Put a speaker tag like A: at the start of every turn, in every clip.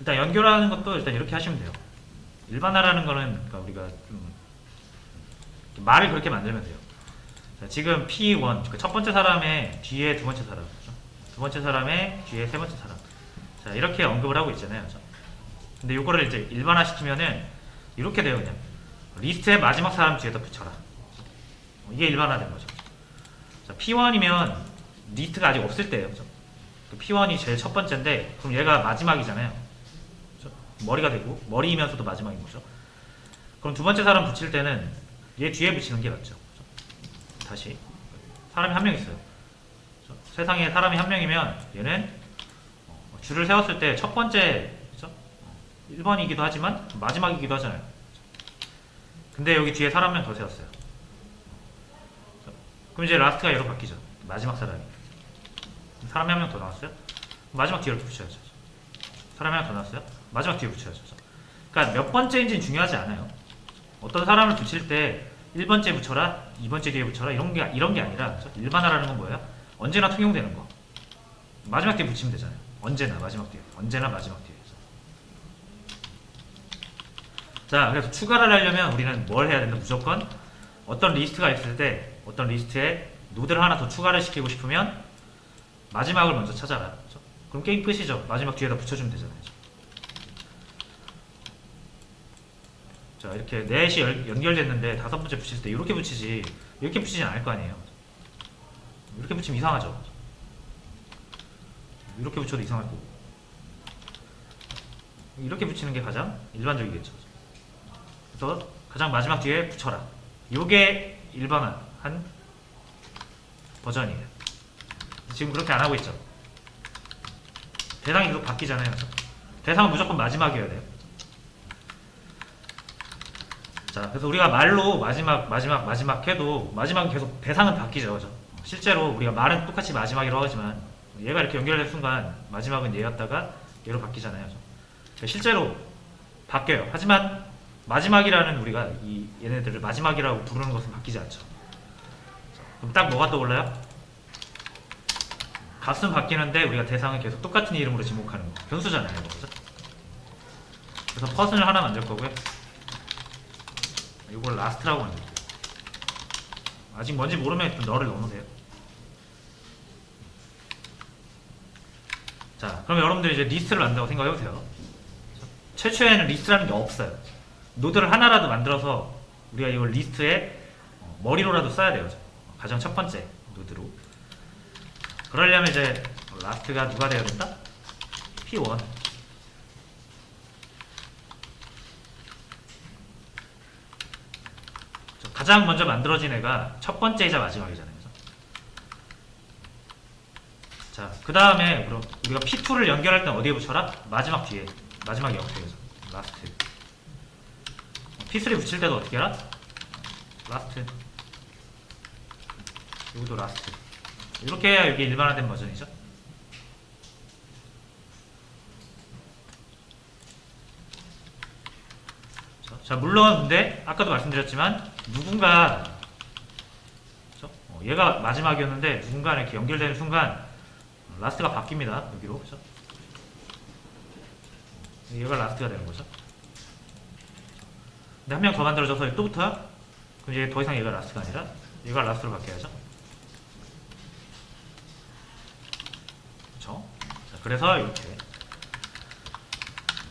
A: 일단 연결하는 것도 일단 이렇게 하시면 돼요. 일반화라는 거는 그러니까 우리가 좀 말을 그렇게 만들면 돼요. 자, 지금 P1, 그러니까 첫 번째 사람의 뒤에 두 번째 사람, 그렇죠? 두 번째 사람의 뒤에 세 번째 사람. 자, 이렇게 언급을 하고 있잖아요. 그렇죠? 근데 요거를 이제 일반화 시키면은 이렇게 돼요. 그냥 리스트의 마지막 사람 뒤에다 붙여라. 이게 일반화된 거죠. 자, P1이면 리스트가 아직 없을 때예요. 그렇죠? P1이 제일 첫 번째인데 그럼 얘가 마지막이잖아요. 그렇죠? 머리가 되고 머리이면서도 마지막인 거죠. 그럼 두 번째 사람 붙일 때는 얘 뒤에 붙이는 게 맞죠. 그렇죠? 다시 사람이 한 명 있어요. 그렇죠? 세상에 사람이 한 명이면 얘는 줄을 세웠을 때 첫 번째, 그렇죠? 1번이기도 하지만 마지막이기도 하잖아요. 근데 여기 뒤에 사람 한 명 더 세웠어요. 그럼 이제 라스트가 얘로 바뀌죠. 마지막 사람이. 사람이 한 명 더 나왔어요? 마지막 뒤로 붙여야죠. 사람이 하나 더 나왔어요? 마지막 뒤에 붙여야죠. 그러니까 몇 번째인지는 중요하지 않아요. 어떤 사람을 붙일 때 1번째 붙여라, 2번째 뒤에 붙여라 이런 게 아니라 그렇죠? 일반화라는 건 뭐예요? 언제나 통용되는 거. 마지막 뒤에 붙이면 되잖아요. 언제나 마지막 뒤에. 언제나 마지막 뒤에. 자, 그래서 추가를 하려면 우리는 뭘 해야 된다? 무조건 어떤 리스트가 있을 때 어떤 리스트에 노드를 하나 더 추가를 시키고 싶으면 마지막을 먼저 찾아라. 그렇죠? 그럼 게임 끝이죠. 마지막 뒤에다 붙여주면 되잖아요. 자, 이렇게 넷이 연결됐는데 다섯 번째 붙일 때 이렇게 붙이지 이렇게 붙이진 않을 거 아니에요. 이렇게 붙이면 이상하죠. 이렇게 붙여도 이상할 거고 이렇게 붙이는 게 가장 일반적이겠죠. 그래서 가장 마지막 뒤에 붙여라. 요게 일반화한 버전이에요. 지금 그렇게 안 하고 있죠. 대상이 계속 바뀌잖아요. 그래서 대상은 무조건 마지막이어야 돼요. 자, 그래서 우리가 말로 마지막 해도 마지막은 계속 대상은 바뀌죠. 그죠? 실제로 우리가 말은 똑같이 마지막이라고 하지만 얘가 이렇게 연결된 순간 마지막은 얘였다가 얘로 바뀌잖아요. 그러니까 실제로 바뀌어요. 하지만 마지막이라는 우리가 얘네들을 마지막이라고 부르는 것은 바뀌지 않죠. 그럼 딱 뭐가 떠올라요? 값은 바뀌는데 우리가 대상은 계속 똑같은 이름으로 지목하는 거. 변수잖아요. 그죠? 그래서 퍼슨을 하나 만들 거고요. 이걸 라스트라고 만들게요. 아직 뭔지 모르면 일단 너를 넣어놓으세요. 자, 그럼 여러분들이 이제 리스트를 만든다고 생각해보세요. 최초에는 리스트라는 게 없어요. 노드를 하나라도 만들어서 우리가 이걸 리스트에 머리로라도 써야 돼요. 가장 첫 번째 노드로. 그러려면 이제 라스트가 누가 되어야 된다? P1. 가장 먼저 만들어진 애가 첫 번째이자 마지막이잖아요. 자, 그 다음에 그럼 우리가 P2를 연결할 때 어디에 붙여라? 마지막 뒤에. 마지막 옆에서. 라스트. P3 붙일 때도 어떻게 해라? 라스트. 여기도 라스트. 이렇게 해야 이게 일반화된 버전이죠. 자, 물론 근데 아까도 말씀드렸지만 누군가 그렇죠? 얘가 마지막이었는데 누군가 이렇게 연결되는 순간 라스트가 바뀝니다. 여기로. 그렇죠? 얘가 라스트가 되는 거죠. 근데 한 명 더 만들어져서 또 붙어요? 그럼 이제 더 이상 얘가 라스트가 아니라 얘가 라스트로 바뀌어야죠. 그렇죠? 자, 그래서 이렇게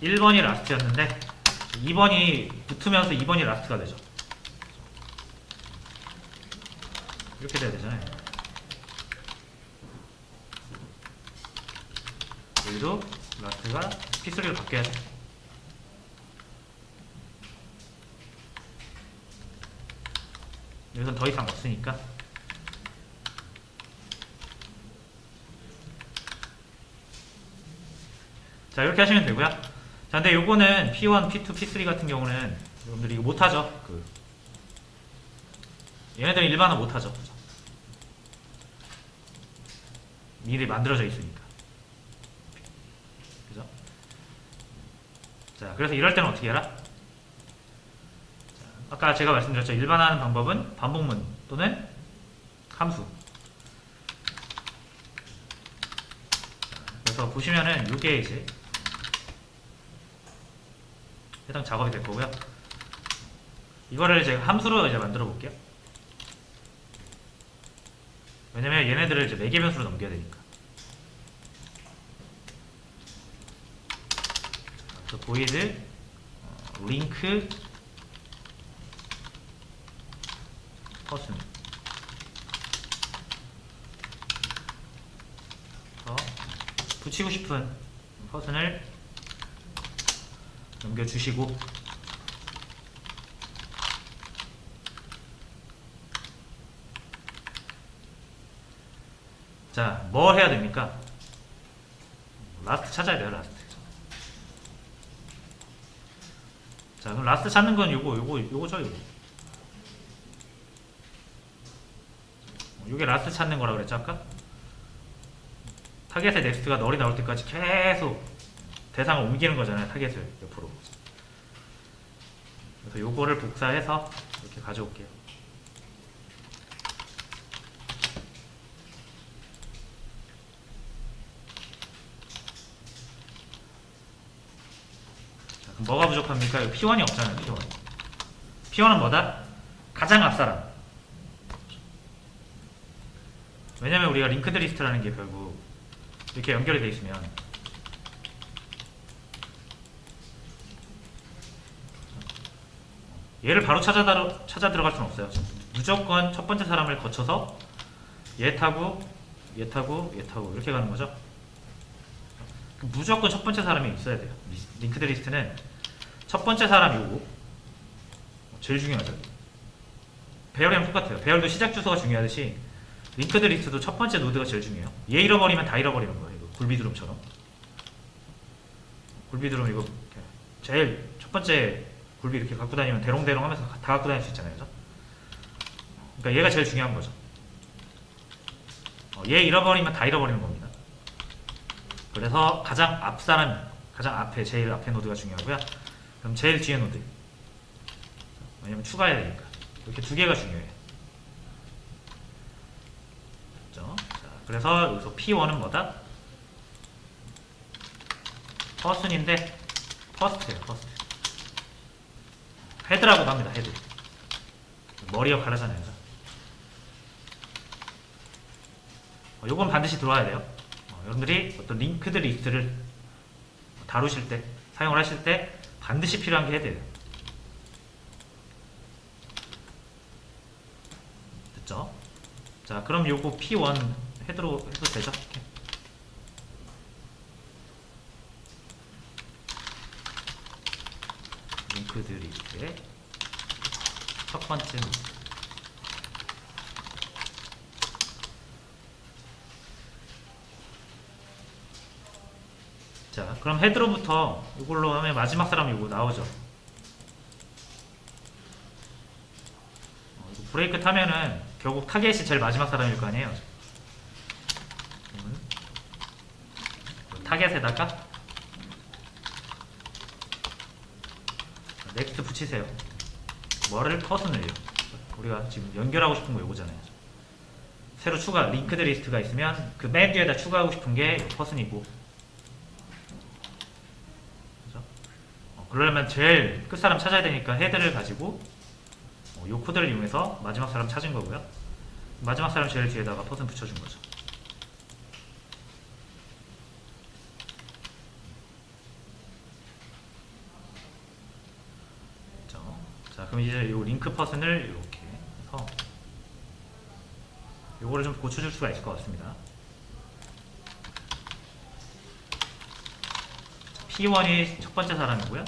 A: 1번이 라스트였는데 2번이 붙으면서 2번이 라스트가 되죠. 이렇게 돼야 되잖아요. 여기도 라스트가 P3로 바뀌어야죠. 여기선 더 이상 없으니까. 자, 이렇게 하시면 되고요. 자, 근데 요거는 P1, P2, P3 같은 경우는 여러분들이 이거 못하죠. 얘네들은 일반화 못하죠. 미리 만들어져 있으니까. 그죠? 자, 그래서 이럴 때는 어떻게 해라? 자, 아까 제가 말씀드렸죠. 일반화하는 방법은 반복문 또는 함수. 그래서 보시면은 요게 이제 해당 작업이 될 거고요. 이거를 이제 함수로 이제 만들어 볼게요. 왜냐면 얘네들을 이제 매개 변수로 넘겨야 되니까. 그래서 void link person 붙이고 싶은 person을 넘겨주시고, 자, 뭐 해야 됩니까? 라스트 찾아야 돼요, 라스트. 자, 그럼 라스트 찾는 건 요거죠, 요거. 요게 라스트 찾는 거라고 그랬죠, 아까? 타겟의 넥스트가 널이 나올 때까지 계속 대상을 옮기는 거잖아요, 타겟을 옆으로. 그래서 요거를 복사해서 이렇게 가져올게요. 자, 그럼 뭐가 부족합니까? P1이 없잖아요, P1. P1은 뭐다? 가장 앞사람. 왜냐면 우리가 링크드 리스트라는 게 결국 이렇게 연결이 돼 있으면 얘를 바로 찾아 들어갈 수는 없어요. 무조건 첫 번째 사람을 거쳐서 얘 타고 얘 타고 얘 타고 이렇게 가는 거죠. 무조건 첫 번째 사람이 있어야 돼요. 링크드 리스트는 첫 번째 사람 요거 제일 중요하죠. 배열이랑 똑같아요. 배열도 시작 주소가 중요하듯이 링크드 리스트도 첫 번째 노드가 제일 중요해요. 얘 잃어버리면 다 잃어버리는 거예요. 이거 굴비드럼처럼. 굴비드럼 이거 제일 첫 번째 굴비 이렇게 갖고 다니면 대롱대롱 하면서 다 갖고 다닐 수 있잖아요. 그죠? 그러니까 얘가 제일 중요한 거죠. 얘 잃어버리면 다 잃어버리는 겁니다. 그래서 가장 앞 사람, 가장 앞에, 제일 앞에 노드가 중요하고요. 그럼 제일 뒤에 노드. 왜냐면 추가해야 되니까. 이렇게 두 개가 중요해요. 자, 그래서 여기서 P1은 뭐다? person인데 first예요, first. 헤드라고도 합니다, 헤드. 머리 역할을 하잖아요. 요건 반드시 들어와야 돼요. 여러분들이 어떤 링크드 리스트를 다루실 때, 사용을 하실 때 반드시 필요한 게 헤드예요. 됐죠? 자, 그럼 요거 P1 헤드로 해도 되죠? 이렇게. 링크드 리스트의 첫 번째 노드. 자, 그럼 헤드로부터 이걸로 하면 마지막 사람 이거 나오죠. 이거 브레이크 타면은 결국 타겟이 제일 마지막 사람일 거 아니에요. 타겟에다가 넥스트 붙이세요. 뭐를? 퍼슨을요. 우리가 지금 연결하고 싶은 거 이거잖아요. 새로 추가 링크드 리스트가 있으면 그 맨 뒤에다 추가하고 싶은 게 퍼슨이고, 그죠? 그러려면 제일 끝사람 찾아야 되니까 헤드를 가지고 이 코드를 이용해서 마지막 사람 찾은 거고요. 마지막 사람 제일 뒤에다가 퍼슨 붙여준 거죠. 자, 그럼 이제 이 링크 퍼슨을 이렇게 해서 요거를 좀 고쳐줄 수가 있을 것 같습니다. P1이 첫 번째 사람이고요.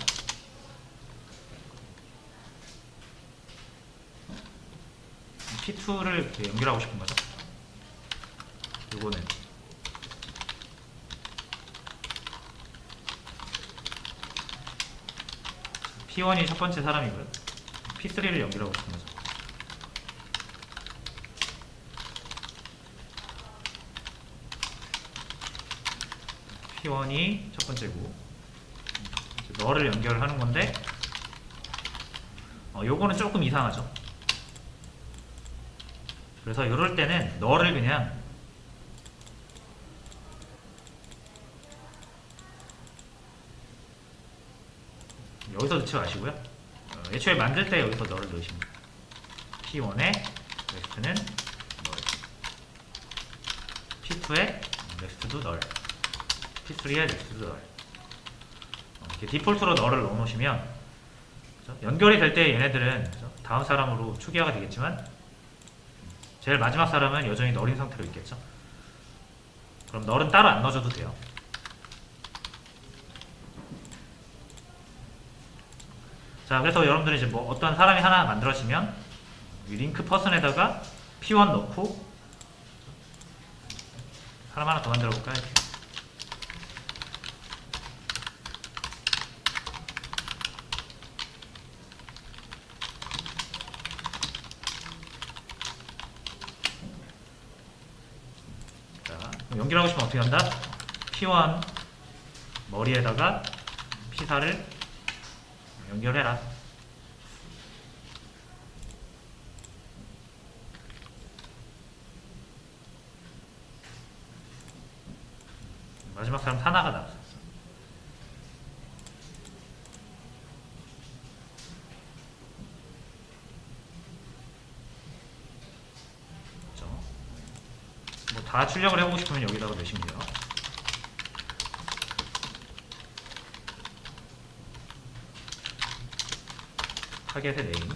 A: P2를 이렇게 연결하고 싶은 거죠. 요거는 P1이 첫 번째 사람이고요. P3를 연결하고 싶은 거죠. P1이 첫 번째고, 너를 연결하는 건데, 요거는 조금 이상하죠. 그래서 이럴 때는 너를 그냥 여기서 넣지 마시고요. 애초에 만들 때 여기서 널을 넣으시면 돼요. P1에 넥스트는 널, P2에 넥스트도 널, P3에 넥스트도 널. 이렇게 디폴트로 널을 넣어놓으시면, 그죠? 연결이 될 때 얘네들은, 그죠? 다음 사람으로 초기화가 되겠지만 제일 마지막 사람은 여전히 널인 상태로 있겠죠. 그럼 널은 따로 안 넣어줘도 돼요. 자, 그래서 여러분들이 이제 뭐 어떤 사람이 하나 만들어지면 이 링크 퍼슨에다가 P1 넣고 사람 하나 더 만들어 볼까요? 자, 연결하고 싶으면 어떻게 한다? P1 머리에다가 P4를 연결해라. 마지막 사람 하나가 나왔어. 뭐 다 출력을 해보고 싶으면 여기다가 넣으시면 돼요. 타겟의 네임,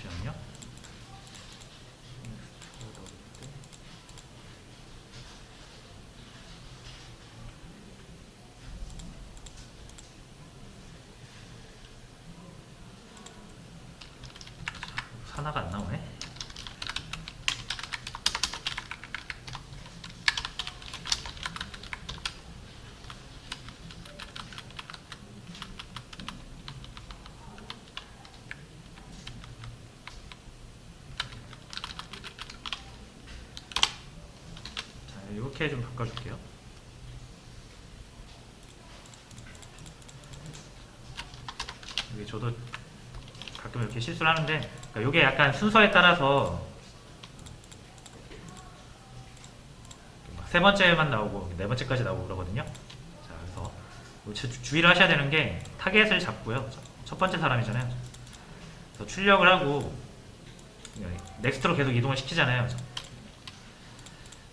A: 잠시만요. 하나가 안 나오네. 자, 이렇게 좀 바꿔줄게요. 여기 저도 가끔 이렇게 실수를 하는데, 그러니까 이게 약간 순서에 따라서 세 번째만 나오고 네 번째까지 나오고 그러거든요. 자, 그래서 주의를 하셔야 되는 게 타겟을 잡고요. 첫 번째 사람이잖아요. 그래서 출력을 하고 넥스트로 계속 이동을 시키잖아요.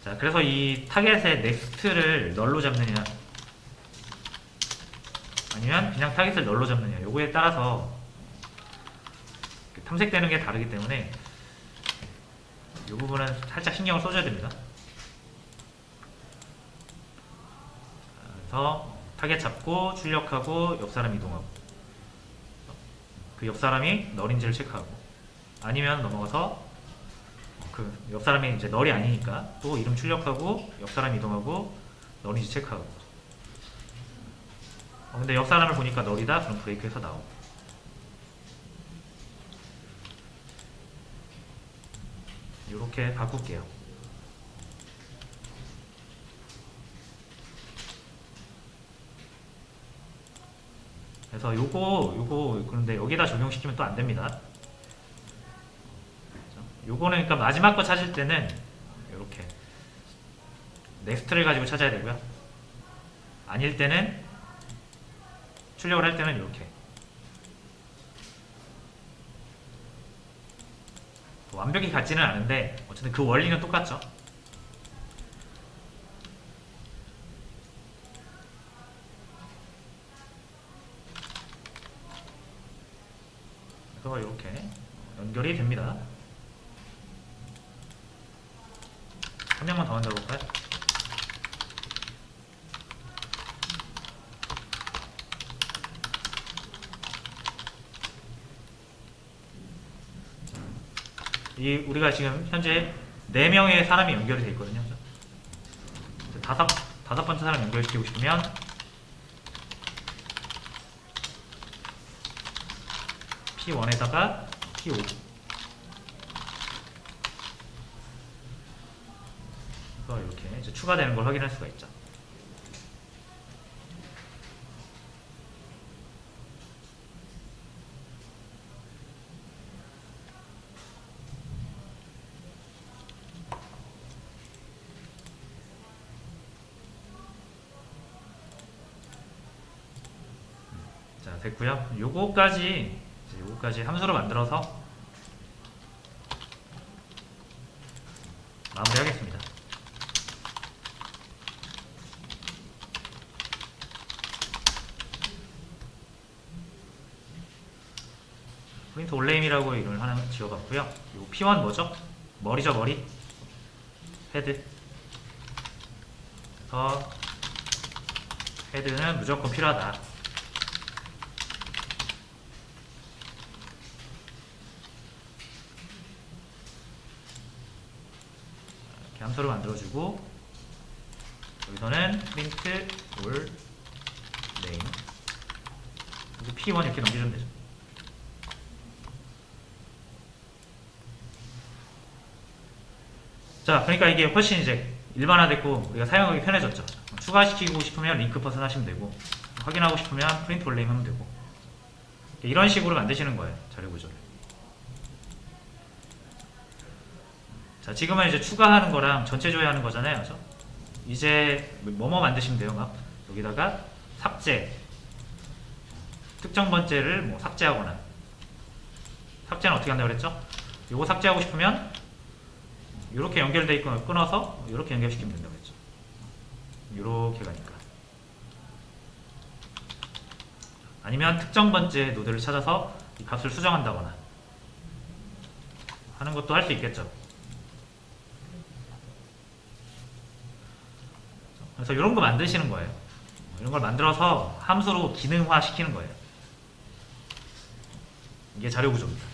A: 자, 그래서 이 타겟의 넥스트를 널로 잡느냐 아니면 그냥 타겟을 널로 잡느냐, 요거에 따라서 탐색되는 게 다르기 때문에 이 부분은 살짝 신경을 써줘야 됩니다. 그래서 타겟 잡고 출력하고 옆 사람 이동하고, 그 옆 사람이 널인지를 체크하고, 아니면 넘어가서 그 옆 사람이 이제 널이 아니니까 또 이름 출력하고 옆 사람 이동하고 널인지 체크하고. 근데 옆 사람을 보니까 널이다, 그럼 브레이크해서 나오고. 이렇게 바꿀게요. 그래서 요거 그런데 여기다 적용시키면 또 안 됩니다. 요거는 그러니까 마지막 거 찾을 때는 이렇게 넥스트를 가지고 찾아야 되고요. 아닐 때는, 출력을 할 때는 이렇게. 완벽히 같지는 않은데 어쨌든 그 원리는 똑같죠. 그래서 이렇게 연결이 됩니다. 한 명만 더 만들어 볼까요? 우리가 지금 현재 4명의 사람이 연결이 되어 있거든요. 다섯 번째 사람 연결시키고 싶으면 P1에다가 P5 그래서 이렇게 이제 추가되는 걸 확인할 수가 있죠. 됐고요. 요거까지 함수로 만들어서 마무리하겠습니다. 프린트 올레임이라고 이름을 하나 지어봤고요. 요 P1 뭐죠? 머리죠, 머리. 헤드. 그래서 헤드는 무조건 필요하다. 이렇게 함수를 만들어주고 여기서는 프린트 올 네임 그리고 P1 이렇게 넘겨주면 되죠. 자, 그러니까 이게 훨씬 이제 일반화됐고 우리가 사용하기 편해졌죠. 추가시키고 싶으면 링크 퍼슨 하시면 되고 확인하고 싶으면 프린트 올레임 하면 되고 이런 식으로 만드시는 거예요. 자료 구조를. 자, 지금은 이제 추가하는 거랑 전체 조회하는 거잖아요. 그죠? 이제 뭐뭐 만드시면 돼요. 막 여기다가 삭제 특정 번째를 뭐 삭제하거나 삭제는 어떻게 한다고 그랬죠? 요거 삭제하고 싶으면 이렇게 연결돼 있고 끊어서 이렇게 연결시키면 된다고 했죠. 이렇게 가니까. 아니면 특정 번째 노드를 찾아서 이 값을 수정한다거나 하는 것도 할 수 있겠죠. 그래서 이런 거 만드시는 거예요. 이런 걸 만들어서 함수로 기능화 시키는 거예요. 이게 자료 구조입니다.